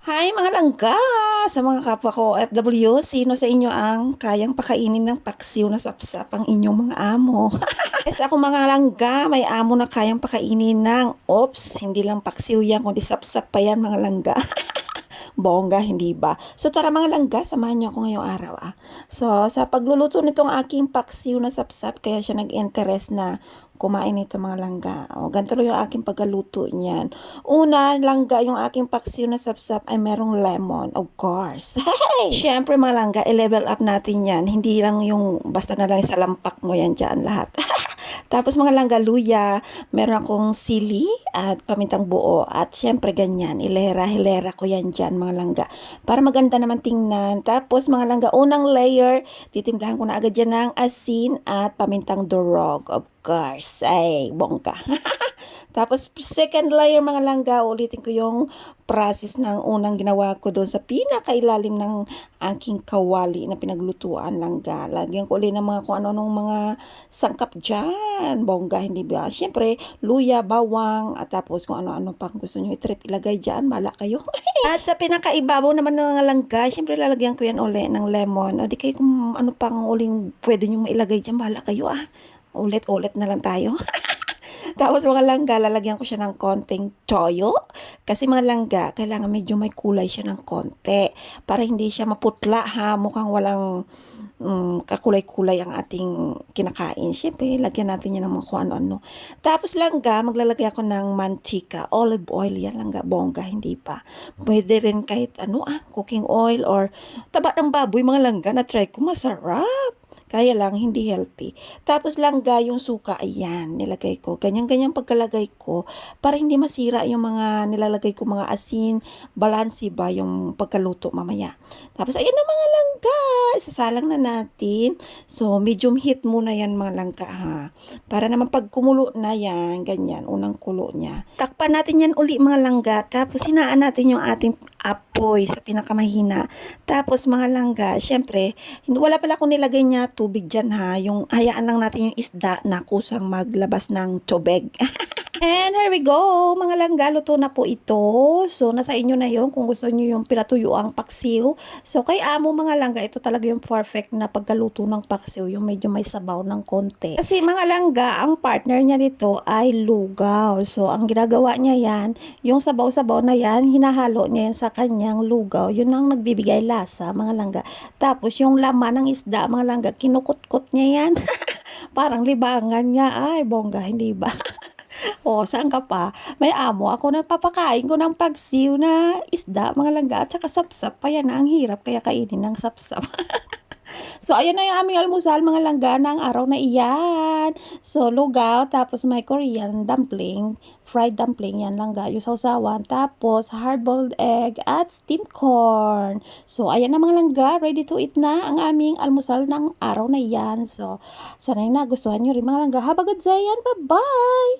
Hi mga langga! Sa mga kapwa ko OFW, sino sa inyo ang kayang pakainin ng paksiw na sapsap ang inyong mga amo? Yes, ako mga langga, may amo na kayang pakainin ng, hindi lang paksiw yan, kundi sapsap pa yan mga langga. Bongga, hindi ba? So tara mga langga, samahan niyo ako ngayong araw So sa pagluluto nitong aking paksiw na sapsap, kaya siya nag-interest na kumain nito mga langga. O, ganito lang yung aking pagkaluto niyan. Una, langga, yung aking paksiw na sapsap ay merong lemon, of course. Hey! Siyempre mga langga, i-level up natin yan. Hindi lang yung basta na lang sa lampak mo yan dyan lahat. Tapos mga langga, luya, meron akong sili at pamintang buo at syempre ganyan, hilera-hilera ko yan dyan mga langga para maganda naman tingnan. Tapos mga langga, unang layer, titimplahan ko na agad yan ng asin at pamintang durog, of course. Ay, bongga. Tapos second layer mga langga, ulitin ko yung process ng unang ginawa ko doon sa pinakailalim ng aking kawali na pinaglutuan langga. Lagyan ko ulit ng mga kung ano-anong mga sangkap dyan. Bongga, hindi ba? Siyempre, luya, bawang, at tapos kung ano-ano pang gusto nyo i-trip ilagay dyan, bala kayo. At sa pinakaibabaw naman ng mga langga, siyempre lalagyan ko yan ulit ng lemon. O di kayo kung ano pang uling pwede nyo mailagay dyan, bala kayo Ulit-ulit na lang tayo. Tapos mga langga, lalagyan ko siya ng konting toyo. Kasi mga langga, kailangan medyo may kulay siya ng konti. Para hindi siya maputla mukhang walang kakulay-kulay ang ating kinakain. Siyempre, lagyan natin yan ng mga kung ano-ano. Tapos langga, maglalagay ako ng mantika, olive oil yan langga, bongga, hindi pa. Pwede rin kahit cooking oil or taba ng baboy mga langga na try ko, masarap. Kaya lang, hindi healthy. Tapos langga, yung suka, ayan, nilagay ko. Ganyan-ganyan pagkalagay ko para hindi masira yung mga nilalagay ko mga asin, balansi ba yung pagkaluto mamaya. Tapos ayan na mga langga, isasalang na natin. So, medium heat muna yan mga langga Para naman pag kumulo na yan, ganyan, unang kulo niya. Takpan natin yan uli mga langga, tapos hinaan natin yung ating apoy sa pinakamahina. Tapos mga langga, syempre, wala pala akong nilagay niya tubig dyan yung hayaan lang natin yung isda na kusang maglabas ng tubig. And here we go, mga langga, luto na po ito. So, nasa inyo na yon kung gusto niyo yung pinatuyuang paksiw. So, kay amo mga langga, ito talaga yung perfect na pagkaluto ng paksiw, yung medyo may sabaw ng konti. Kasi mga langga, ang partner niya nito ay lugaw. So, ang ginagawa niya yan, yung sabaw-sabaw na yan, hinahalo niya yan sa kanyang lugaw. Yun ang nagbibigay lasa, mga langga. Tapos, yung laman ng isda, mga langga, kinukot-kot niya yan. Parang libangan niya. Ay, bongga, hindi ba? Saan ka pa? May amo ako na papakain ko ng pagsiw na isda, mga langga, at saka sapsap. Kaya na ang hirap, kaya kainin ng sapsap. So, ayan na yung aming almusal, mga langga, ng araw na iyan. So, lugaw, tapos may Korean dumpling, fried dumpling, yan langga, yung sausawan, tapos hard-boiled egg at steamed corn. So, ayan na mga langga, ready to eat na ang aming almusal ng araw na iyan. So, sana na gustuhan nyo rin mga langga. Have a good day and bye-bye!